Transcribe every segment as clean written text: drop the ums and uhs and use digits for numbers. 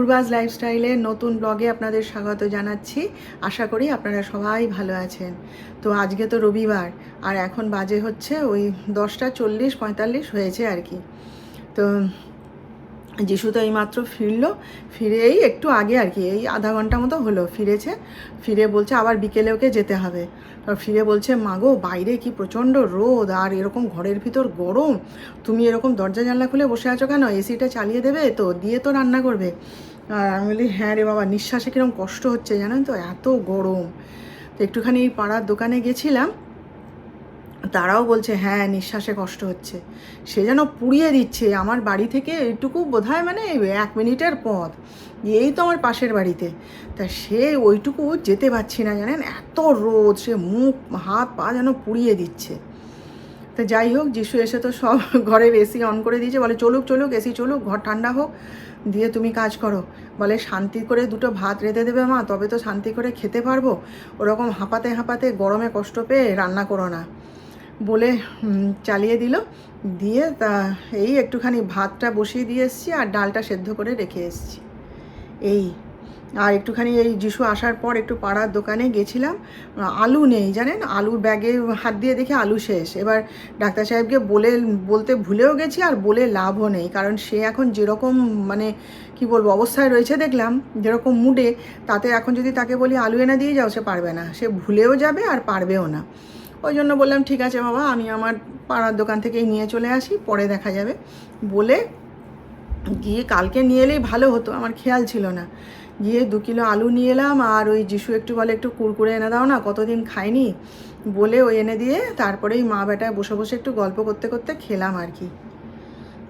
পূর্বাজ লাইফস্টাইলের নতুন ব্লগে আপনাদের স্বাগত জানাচ্ছি। আশা করি আপনারা সবাই ভালো আছেন। তো আজকে তো রবিবার, আর এখন বাজে হচ্ছে ওই 10:40-45 হয়েছে আর কি। তো যিশু তো এইমাত্র ফিরলো, ফিরে এই একটু আগে আর কি, এই আধা ঘন্টা মতো হলো ফিরেছে। ফিরে বলছে আবার বিকেলে ওকে যেতে হবে। ফিরে বলছে মাগো বাইরে কি প্রচণ্ড রোদ, আর এরকম ঘরের ভিতর গরম, তুমি এরকম দরজা জানলা খুলে বসে আছো কেন? এসিটা চালিয়ে দেবে তো, দিয়ে তো রান্না করবে। আর আমি বলি হ্যাঁ রে বাবা, নিঃশ্বাসে কীরকম কষ্ট হচ্ছে জানেন তো, এত গরম। তো একটুখানি পাড়ার দোকানে গেছিলাম, তারাও বলছে হ্যাঁ নিঃশ্বাসে কষ্ট হচ্ছে। সে যেন পুড়িয়ে দিচ্ছে। আমার বাড়ি থেকে এইটুকু বোধহয় মানে 1 মিনিটের পথ, এই তো আমার পাশের বাড়িতে। তা সে ওইটুকু যেতে পারছি না জানেন, এত রোদ, সে মুখ হাত পা যেন পুড়িয়ে দিচ্ছে। তো যাই হোক, যিশু এসে তো সব ঘরের এসি অন করে দিয়েছে, বলে চলুক চলুক এসি চলুক, ঘর ঠান্ডা হোক, দিয়ে তুমি কাজ করো। বলে শান্তি করে দুটো ভাত রেঁধে দেবে মা, তবে তো শান্তি করে খেতে পারবো। ওরকম হাঁপাতে হাঁপাতে গরমে কষ্ট পেয়ে রান্না করো না বলে চালিয়ে দিল। দিয়ে তা এই একটুখানি ভাতটা বসিয়ে দিয়ে এসেছি, আর ডালটা সেদ্ধ করে রেখে এসেছি এই। আর একটুখানি এই যিশু আসার পর একটু পাড়ার দোকানে গেছিলাম, আলু নেই জানেন, আলুর ব্যাগে হাত দিয়ে দেখে আলু শেষ। এবার ডাক্তার সাহেবকে বলতে ভুলেও গেছি, আর বলে লাভও নেই, কারণ সে এখন যেরকম মানে কি বলবো অবস্থায় রয়েছে দেখলাম, যেরকম মুডে, তাতে এখন যদি তাকে বলি আলু এনে দিয়ে যাও, সে পারবে না, সে ভুলেও যাবে আর পারবেও না। ওই জন্য বললাম ঠিক আছে বাবা, আমি আমার পাড়ার দোকান থেকেই নিয়ে চলে আসি, পরে দেখা যাবে বলে গিয়ে কালকে নিয়ে এলেই ভালো হতো, আমার খেয়াল ছিল না। গিয়ে 2 কিলো আলু নিয়ে এলাম, আর ওই যিশু একটু বলে একটু কুরকুরে এনে দাও না, কতদিন খাইনি বলে ওই এনে দিয়ে তারপরেই মা বেটায় বসে বসে একটু গল্প করতে করতে খেলাম আর কি।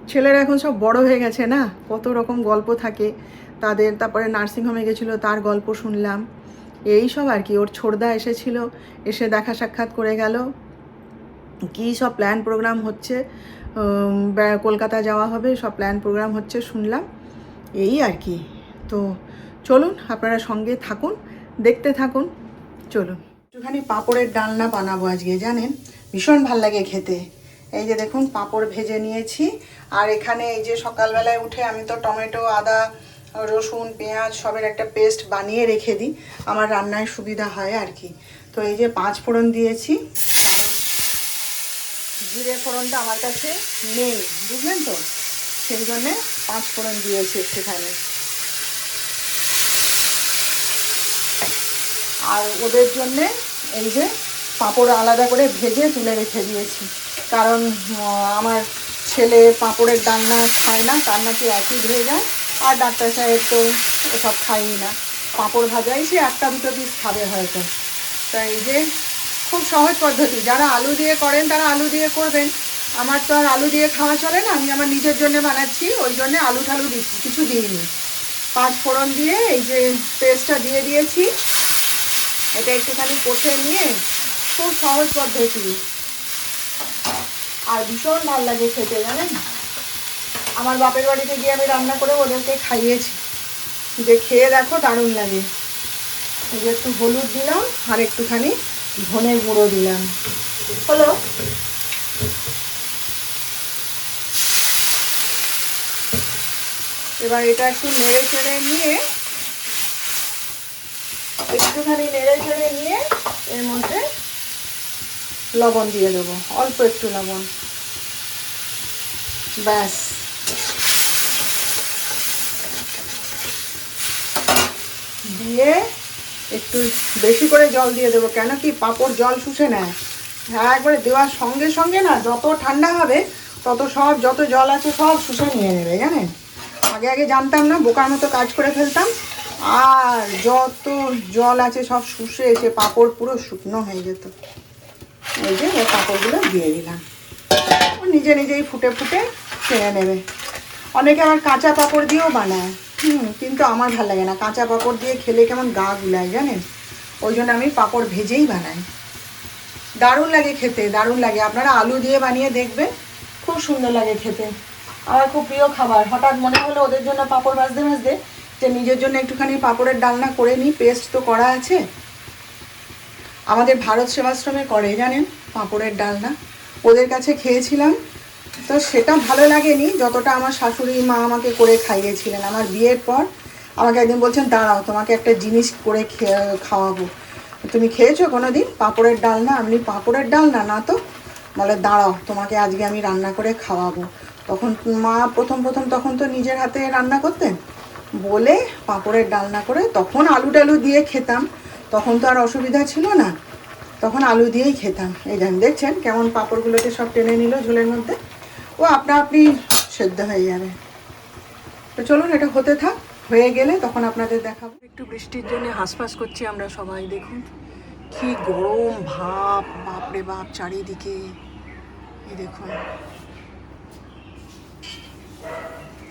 ছেলেরা এখন সব বড় হয়ে গেছে না, কত রকম গল্প থাকে তাদের। তারপরে নার্সিংহোমে গেছিলো, তার গল্প শুনলাম, এই সব আর কি। ওর ছোড়দা এসেছিল, এসে দেখা সাক্ষাৎ করে গেল, কী সব প্ল্যান প্রোগ্রাম হচ্ছে, কলকাতা যাওয়া হবে, সব প্ল্যান প্রোগ্রাম হচ্ছে শুনলাম, এই আর কি। তো চলুন আপনারা সঙ্গে থাকুন, দেখতে থাকুন, চলুন। একটুখানি পাঁপড়ের ডালনা বানাবো আজকে জানেন, ভীষণ ভাল লাগে খেতে। এই যে দেখুন পাঁপড় ভেজে নিয়েছি, আর এখানে এই যে সকালবেলায় উঠে আমি তো টমেটো, আদা, রসুন, পেঁয়াজ সবের একটা পেস্ট বানিয়ে রেখে দিই, আমার রান্নায় সুবিধা হয় আর কি। তো এই যে 5 ফোড়ন দিয়েছি, জিরে ফোড়নটা আমার কাছে নেই বুঝলেন তো, সেই জন্যে 5 ফোড়ন দিয়েছি একটুখানি। আর ওদের জন্যে এই যে পাঁপড় আলাদা করে ভেজে তুলে রেখে দিয়েছি, কারণ আমার ছেলে পাঁপড়ের ডালনা খায় না, তার নাকি অ্যাসিড হয়ে যায়, আর ডাক্তার সাহেব তো ওসব খায়ই না, পাঁপড় ভাজাই সে 1-2 পিস খাবে হয়তো। তাই এই যে খুব সহজ পদ্ধতি, যারা আলু দিয়ে করেন তারা আলু দিয়ে করবেন, আমার তো আর আলু দিয়ে খাওয়া চলে না, আমি আমার নিজের জন্য বানাচ্ছি, ওই জন্যে আলু ঠালু কিছু দিইনি। 5 ফোড়ন দিয়ে এই যে পেস্টটা দিয়ে দিয়েছি, এটা একটুখানি কষে নিয়ে, খুব সহজ পদ্ধতি, আর ভীষণ ভালো লাগে খেতে জানেন। আমার বাপের বাড়িতে গিয়ে আমি রান্না করে ওদেরকে খাইয়েছি, যে খেয়ে দেখো দারুণ লাগে। এই যে একটু হলুদ দিলাম, আর একটুখানি ধনে গুঁড়ো দিলাম, হলো। এবার এটা একটু নেড়ে চেড়ে নিয়ে, একটুখানি নেড়ে চেড়ে নিয়ে এর মধ্যে লবণ দিয়ে দেবো, অল্প একটু লবণ, ব্যাস। দিয়ে একটু বেশি করে জল দিয়ে দেবো, কেন কি পাঁপড় জল শুষে নেয়। হ্যাঁ, একবারে দেওয়ার সঙ্গে সঙ্গে না, যত ঠান্ডা হবে তত সব যত জল আছে সব শুষে নিয়ে নেবে জানেন। আগে আগে জানতাম না, বোকার মতো কাজ করে ফেলতাম, আর যত জল আছে সব শুষে এসে পাঁপড় পুরো শুকনো হয়ে যেত। এই যে পাঁপড়গুলো দিয়ে দিলাম, নিজে নিজেই ফুটে ফুটে ছেড়ে নেবে। অনেকে আবার কাঁচা পাঁপড় দিয়েও বানায়, কিন্তু আমার ভালো লাগে না, কাঁচা পাঁপড় দিয়ে খেলে কেমন গা গুলায় জানেন, ওই জন্য আমি পাঁপড় ভেজেই বানাই। দারুণ লাগে খেতে, দারুণ লাগে। আপনারা আলু দিয়ে বানিয়ে দেখবেন, খুব সুন্দর লাগে খেতে, আমার খুব প্রিয় খাবার। হঠাৎ মনে হলো ওদের জন্য পাঁপড় ভাজতে ভাজতে যে নিজের জন্য একটুখানি পাঁপড়ের ডালনা করে নিই, পেস্ট তো করা আছে। আমাদের ভারত সেবাশ্রমে করে জানেন পাঁপড়ের ডালনা, ওদের কাছে খেয়েছিলাম, তো সেটা ভালো লাগেনি যতটা আমার শাশুড়ি মা আমাকে করে খাইয়েছিলেন আমার বিয়ের পর। আমাকে একদিন বলছেন দাঁড়াও তোমাকে একটা জিনিস করে খাওয়াবো, তুমি খেয়েছো কোনো দিন পাঁপড়ের ডালনা? আমি পাঁপড়ের ডালনা না তো, বলে দাঁড়াও তোমাকে আজকে আমি রান্না করে খাওয়াবো। তখন মা প্রথম প্রথম তখন তো নিজের হাতে রান্না করতেন, বলে পাঁপড়ের ডালনা করে তখন আলু টালু দিয়ে খেতাম, তখন তো আর অসুবিধা ছিল না, তখন আলু দিয়েই খেতাম। এই দেখছেন কেমন পাঁপড়গুলোকে সব টেনে নিল ঝোলের মধ্যে, ও আপনা আপনি সেদ্ধ হয়ে যাবে। তো চলুন এটা হতে থাক, হয়ে গেলে তখন আপনাদের দেখাবো। একটু বৃষ্টির জন্য হাঁসফাঁস করছি আমরা সবাই, দেখুন কি গরম ভাব, বাপরে বাপ চারিদিকে। এই দেখুন,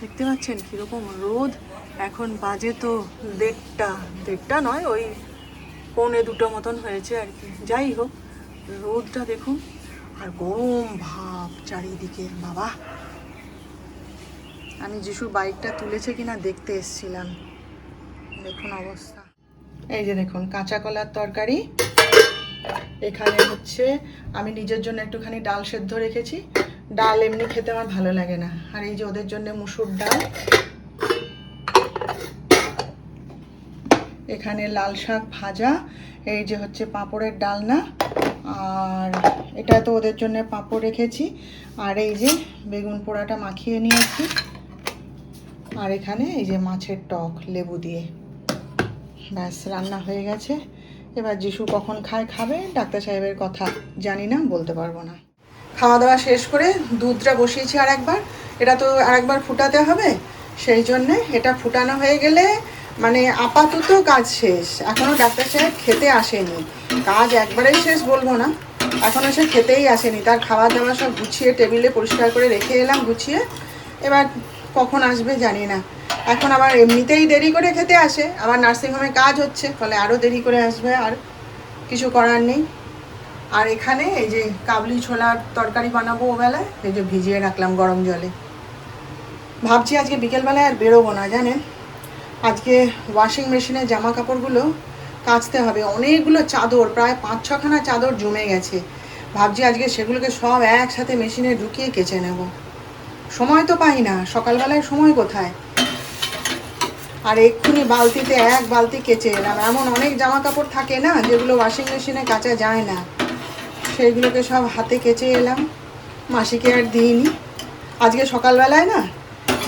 দেখতে পাচ্ছেন কীরকম রোদ। এখন বাজে তো 1:30 নয়, ওই 1:45 মতন হয়েছে আর কি। যাই হোক, রোদটা দেখুন আর গরম ভাব চারিদিকে। বাবা, আমি যিশুর বাইকটা তুলেছে কিনা দেখতে এসছিলাম, দেখুন অবস্থা। এই যে দেখুন কাঁচা কলার তরকারি, এখানে হচ্ছে আমি নিজের জন্য একটুখানি ডাল সেদ্ধ রেখেছি, ডাল এমনি খেতে আমার ভালো লাগে না, আর এই যে ওদের জন্য মুসুর ডাল, এখানে লাল শাক ভাজা, এই যে হচ্ছে পাঁপড়ের ডালনা, আর এটা তো ওদের জন্য পাঁপড় রেখেছি, আর এই যে বেগুন পোড়াটা মাখিয়ে নিয়েছি, আর এখানে এই যে মাছের টক লেবু দিয়ে। ব্যাস রান্না হয়ে গেছে। এবার যিশু কখন খাবে, ডাক্তার সাহেবের কথা জানি না, বলতে পারবো না। খাওয়া দাওয়া শেষ করে দুধটা বসিয়েছি আর একবার, এটা তো আর একবার ফুটাতে হবে, সেই জন্যে এটা ফুটানো হয়ে গেলে মানে আপাতত কাজ শেষ। এখনও ডাক্তার সাহেব খেতে আসেনি, কাজ একবারেই শেষ বলবো না, এখনও সে খেতেই আসেনি। তার খাওয়া দাওয়া সব গুছিয়ে টেবিলে পরিষ্কার করে রেখে এলাম গুছিয়ে, এবার কখন আসবে জানি না। এখন আবার এমনিতেই দেরি করে খেতে আসে, আবার নার্সিংহোমে কাজ হচ্ছে, ফলে আরও দেরি করে আসবে, আর কিছু করার নেই। আর এখানে এই যে কাবলি ছোলার তরকারি বানাবো ওবেলায়, এই যে ভিজিয়ে রাখলাম গরম জলে। ভাবছি আজকে বিকেলবেলায় আর বেরোবো না, জানেন, আজকে ওয়াশিং মেশিনে জামা কাপড়গুলো কাচতে হবে। অনেকগুলো চাদর, প্রায় 5-6খানা চাদর জমে গেছে, ভাবছি আজকে সেগুলোকে সব একসাথে মেশিনে ঢুকিয়ে কেচে নেব। সময় তো পাই না, সকালবেলায় সময় কোথায়। আর এক্ষুনি বালতিতে এক বালতি কেচে এলাম। এমন অনেক জামা কাপড় থাকে না যেগুলো ওয়াশিং মেশিনে কাচা যায় না, সেইগুলোকে সব হাতে কেচে এলাম। মাসিকে আর দিইনি আজকে সকালবেলায়, না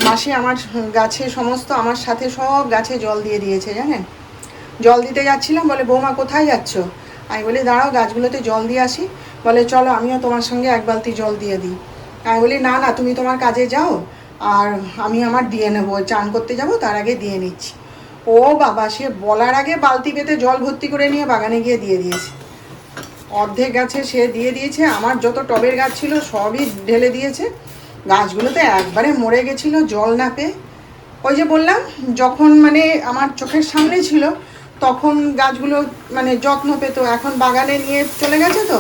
মাসি আমার গাছে সমস্ত, আমার সাথে সব গাছে জল দিয়ে দিয়েছে, জানেন। জল দিতে যাচ্ছিলাম, বলে বৌমা কোথায় যাচ্ছ? আমি বলি দাঁড়াও গাছগুলোতে জল দিয়ে আসি। বলে চলো আমিও তোমার সঙ্গে এক বালতি জল দিয়ে দিই। আমি বলি না না, তুমি তোমার কাজে যাও, আর আমি আমার দিয়ে নেবো, চান করতে যাব তার আগে দিয়ে নিচ্ছি। ও বাবা, সে বলার আগে বালতি পেতে জল ভর্তি করে নিয়ে বাগানে গিয়ে দিয়ে দিয়েছে। অর্ধেক গাছে সে দিয়ে দিয়েছে, আমার যত টবের গাছ ছিল সবই ঢেলে দিয়েছে। গাছগুলোতে একবারে মরে গেছিলো জল না পেয়ে। ওই যে বললাম, যখন মানে আমার চোখের সামনে ছিল তখন গাছগুলো মানে যত্ন পেত, এখন বাগানে নিয়ে চলে গেছে তো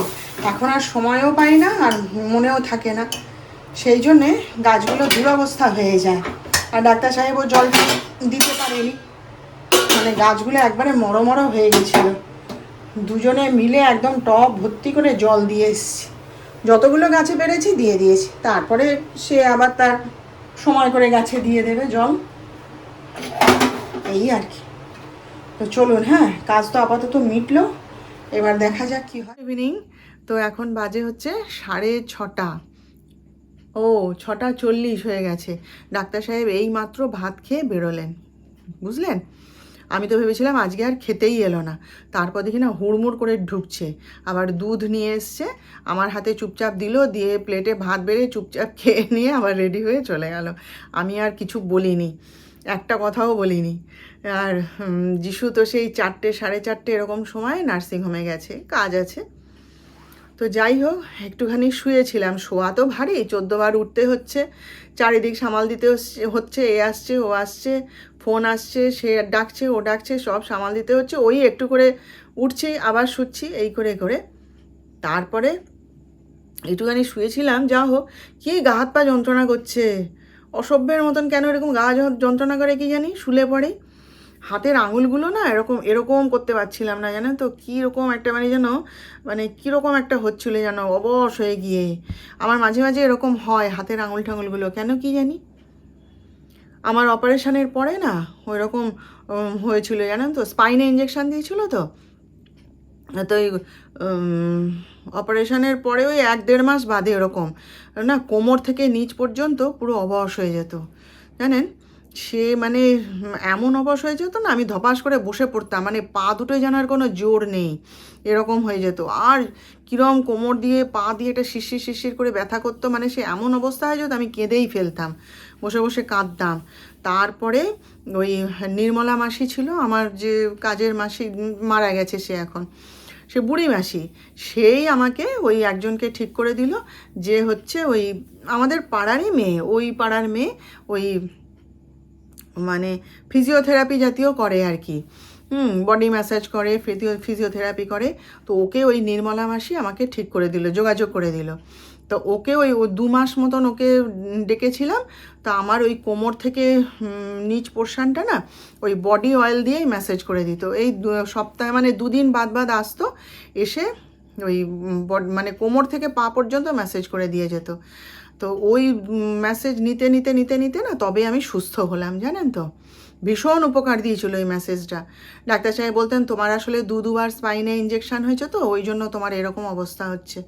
এখন আর সময়ও পাই না, আর মনেও থাকে না, সেই জন্যে গাছগুলো দুরবস্থা হয়ে যায়। আর ডাক্তার সাহেবও জল দিতে পারেনি, মানে গাছগুলো একবারে মরো হয়ে গেছিলো। দুজনে মিলে একদম টব ভর্তি করে জল দিয়ে এসেছি, যতগুলো গাছে পেরেছি দিয়ে দিয়েছি, তারপরে সে আবার তার সময় করে গাছে দিয়ে দেবে জল, এই আর কি। তো চলুন, হ্যাঁ কাজ তো আপাতত মিটলো, এবার দেখা যাক কী হয়। ইভিনিং, তো এখন বাজে হচ্ছে 6:30, ও 6:40 হয়ে গেছে। ডাক্তার সাহেব এই মাত্র ভাত খেয়ে বেরোলেন, বুঝলেন। আমি তো ভেবেছিলাম আজকে আর খেতেই এলো না, তারপর দেখি না হুড়মুড় করে ঢুকছে, আবার দুধ নিয়ে এসছে, আমার হাতে চুপচাপ দিল, দিয়ে প্লেটে ভাত বেড়ে চুপচাপ খেয়ে নিয়ে আবার রেডি হয়ে চলে গেল। আমি আর কিছু বলিনি, একটা কথাও বলিনি। আর যিশু তো সেই 4টে 4:30 এরকম সময় নার্সিংহোমে গেছে, কাজ আছে। তো যাই হোক, একটুখানি শুয়েছিলাম, শোয়া তো ভারী, 14 বার উঠতে হচ্ছে, চারিদিক সামাল দিতে হচ্ছে, এ আসছে ও আসছে, ফোন আসছে, সে ডাকছে ও ডাকছে, সব সামাল দিতে হচ্ছে। ওই একটু করে উঠছি আবার শুচ্ছি, এই করে করে তারপরে একটুখানি শুয়েছিলাম। যা হোক, কি গা হাত পা যন্ত্রণা করছে, অসভ্যের মতন কেন এরকম গা যন্ত্রণা করে কি জানি, শুলে পড়ে হাতের আঙুলগুলো না এরকম এরকম করতে পারছিলাম না, জানেন তো, কীরকম একটা মানে যেন মানে কীরকম একটা হচ্ছিলো যেন অবশ হয়ে গিয়ে। আমার মাঝে মাঝে এরকম হয় হাতের আঙুল ঠাঙুলগুলো, কেন কি জানি। আমার অপারেশনের পরে না ওইরকম হয়েছিল জানেন তো, স্পাইনে ইঞ্জেকশান দিয়েছিল তো ওই অপারেশনের পরে ওই 1-1.5 মাস বাদে এরকম না কোমর থেকে নিচ পর্যন্ত পুরো অবশ হয়ে যেত জানেন। সে মানে এমন অবশ হয়ে যেত না, আমি ধপাস করে বসে পড়তাম, মানে পা দুটোয় যেন আর কোনো জোর নেই এরকম হয়ে যেত। আর কীরকম কোমর দিয়ে পা দিয়ে এটা শিরশির শিরশির করে ব্যথা করতো, মানে সে এমন অবস্থা হয়ে যেত আমি কেঁদেই ফেলতাম, বসে বসে কাঁদতাম। তারপরে ওই নির্মলা মাসি ছিল আমার যে কাজের মাসি, মারা গেছে সে এখন, সে বুড়ি মাসি, সেই আমাকে ওই একজনকে ঠিক করে দিল, যে হচ্ছে ওই আমাদের পাড়ারই মেয়ে, ওই পাড়ার মেয়ে, ওই মানে ফিজিওথেরাপি জাতীয় করে আর কি, বডি ম্যাসাজ করে, ফিজিওথেরাপি করে। তো ওকে ওই নির্মলা মাসি আমাকে ঠিক করে দিল, যোগাযোগ করে দিল। তো ওকে ওই 2 মাস মতন ওকে ডেকেছিলাম। তা আমার ওই কোমর থেকে নিচ পোর্শনটা না ওই বডি অয়েল দিয়েই ম্যাসাজ করে দিত। এই সপ্তাহে মানে 2 দিন বাদ বাদ আসতো, এসে ওই মানে কোমর থেকে পা পর্যন্ত ম্যাসাজ করে দিয়ে যেত। তো ওই ম্যাসেজ নিতে নিতে নিতে নিতে না তবে আমি সুস্থ হলাম জানেন তো। ভীষণ উপকার দিয়েছিল ওই ম্যাসেজটা। ডাক্তার সাহেব বলতেন তোমার আসলে 2-2বার স্পাইনে ইঞ্জেকশান হয়েছে তো ওই জন্য তোমার এরকম অবস্থা হচ্ছে।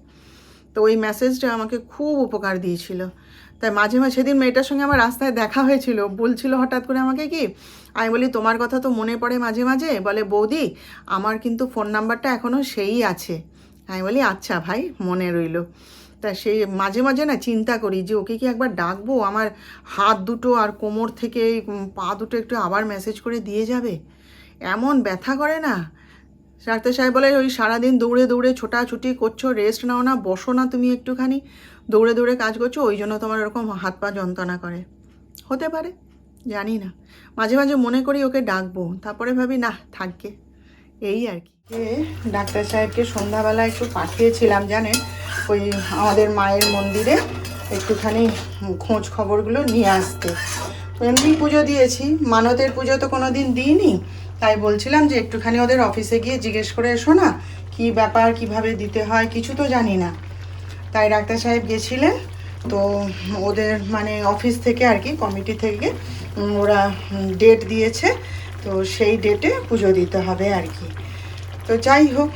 তো ওই মেসেজটা আমাকে খুব উপকার দিয়েছিল। তাই মাঝে মাঝে সেদিন মেয়েটার সঙ্গে আমার রাস্তায় দেখা হয়েছিল, বলছিল হঠাৎ করে আমাকে কি, আমি বলি তোমার কথা তো মনে পড়ে মাঝে মাঝে, বলে বৌদি আমার কিন্তু ফোন নাম্বারটা এখনও সেই আছে। আমি বলি আচ্ছা ভাই, মনে রইল। তা সেই মাঝে মাঝে না চিন্তা করি যে ওকে কি একবার ডাকবো, আমার হাত দুটো আর কোমর থেকে পা দুটো একটু আবার মেসেজ করে দিয়ে যাবে, এমন ব্যথা করে না। ডাক্তার সাহেব বলে ওই সারাদিন দৌড়ে দৌড়ে ছোটাছুটি করছো, রেস্ট নাও না, বসো না তুমি একটুখানি, দৌড়ে দৌড়ে কাজ করছো, ওই জন্য তোমার এরকম হাত পা যন্ত্রণা করে। হতে পারে, জানি না। মাঝে মাঝে মনে করি ওকে ডাকবো, তারপরে ভাবি না থাকবে, এই আর কি। ডাক্তার সাহেবকে সন্ধ্যাবেলা একটু পাঠিয়েছিলাম জানেন ওই আমাদের মায়ের মন্দিরে একটুখানি খোঁজ খবরগুলো নিয়ে আসতে। এমনি পুজো দিয়েছি, মানতের পুজো তো কোনো দিন দিইনি, তাই বলছিলাম যে একটুখানি ওদের অফিসে গিয়ে জিজ্ঞেস করে এসো না কী ব্যাপার, কিভাবে দিতে হয়, কিছু তো জানি না। তাই ডাক্তার সাহেব গেছিলেন। তো ওদের মানে অফিস থেকে আর কি, কমিটি থেকে ওরা ডেট দিয়েছে, তো সেই ডেটে পুজো দিতে হবে আর কি। তো যাই হোক,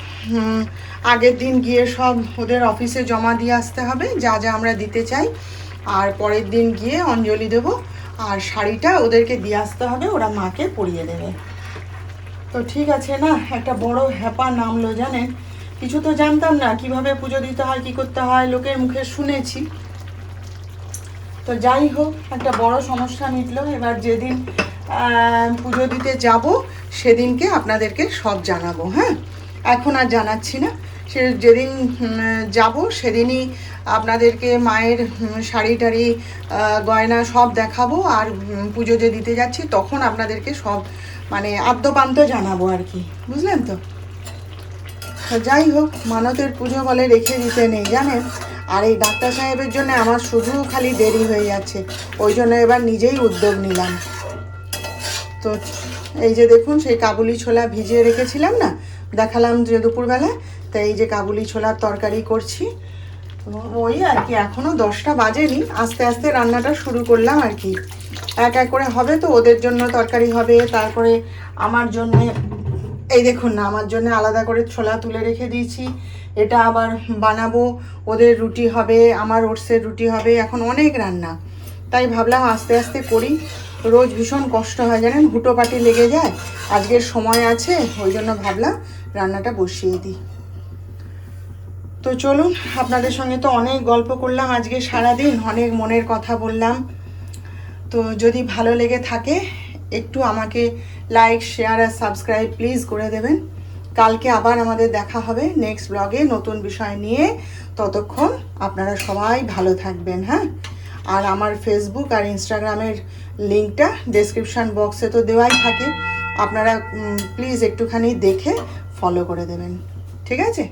আগের দিন গিয়ে সব ওদের অফিসে জমা দিয়ে আসতে হবে যা যা আমরা দিতে চাই, আর পরের দিন গিয়ে অঞ্জলি দেব, আর শাড়িটা ওদেরকে দিয়ে আসতে হবে, ওরা মাকে পরিয়ে দেবে। তো ঠিক আছে না, একটা বড় হ্যাপা নামলো জানেন, কিছু তো জানতাম না কিভাবে পুজো দিতে হয়, কি করতে হয়, লোকের মুখে শুনেছি। তো যাই হোক, একটা বড় সমস্যা মিটলো। এবার যেদিন পুজো দিতে যাব সেদিনকে আপনাদেরকে সব জানাবো। হ্যাঁ, এখন আর জানাচ্ছি না, সে যেদিন যাব সেদিনই আপনাদেরকে মায়ের শাড়ি টাড়ি গয়না সব দেখাবো, আর পুজো যে দিতে যাচ্ছি তখন আপনাদেরকে সব মানে আদ্যপান্ত জানাবো আর কি, বুঝলেন তো। যাই হোক, মানতের পুজো বলে রেখে দিতে নেই জানেন। আর এই ডাক্তার সাহেবের জন্য আমার শুধু খালি দেরি হয়ে যাচ্ছে, ওই জন্য এবার নিজেই উদ্যোগ নিলাম। তো এই যে দেখুন, সেই কাবুলি ছোলা ভিজিয়ে রেখেছিলাম না, দেখালাম যে দুপুরবেলা, তাই এই যে কাবুলি ছোলার তরকারি করছি। ওই আর কি, এখনও 10টা বাজেনি, আস্তে আস্তে রান্নাটা শুরু করলাম আর কি। এক এক করে হবে তো, ওদের জন্য তরকারি হবে, তারপরে আমার জন্যে এই দেখুন না, আমার জন্য আলাদা করে ছোলা তুলে রেখে দিয়েছি, এটা আবার বানাবো, ওদের রুটি হবে, আমার ওটসের রুটি হবে, এখন অনেক রান্না। তাই ভাবলাম আস্তে আস্তে করি, রোজ ভীষণ কষ্ট হয় জানেন, হুটোপাটি লেগে যায়, আজকের সময় আছে ওই জন্য ভাবলাম রান্নাটা বসিয়ে দিই। তো চলুন, আপনাদের সঙ্গে তো অনেক গল্প করলাম আজকে সারাদিন, অনেক মনের কথা বললাম। তো যদি ভালো লেগে থাকে একটু আমাকে লাইক, শেয়ার আর সাবস্ক্রাইব প্লিজ করে দেবেন। কালকে আবার আমাদের দেখা হবে নেক্সট ব্লগে নতুন বিষয় নিয়ে। ততক্ষণ আপনারা সবাই ভালো থাকবেন। হ্যাঁ, আর আমার ফেসবুক আর ইনস্টাগ্রামের লিঙ্কটা ডেসক্রিপশান বক্সে তো দেওয়াই থাকে, আপনারা প্লিজ একটুখানি দেখে ফলো করে দেবেন, ঠিক আছে।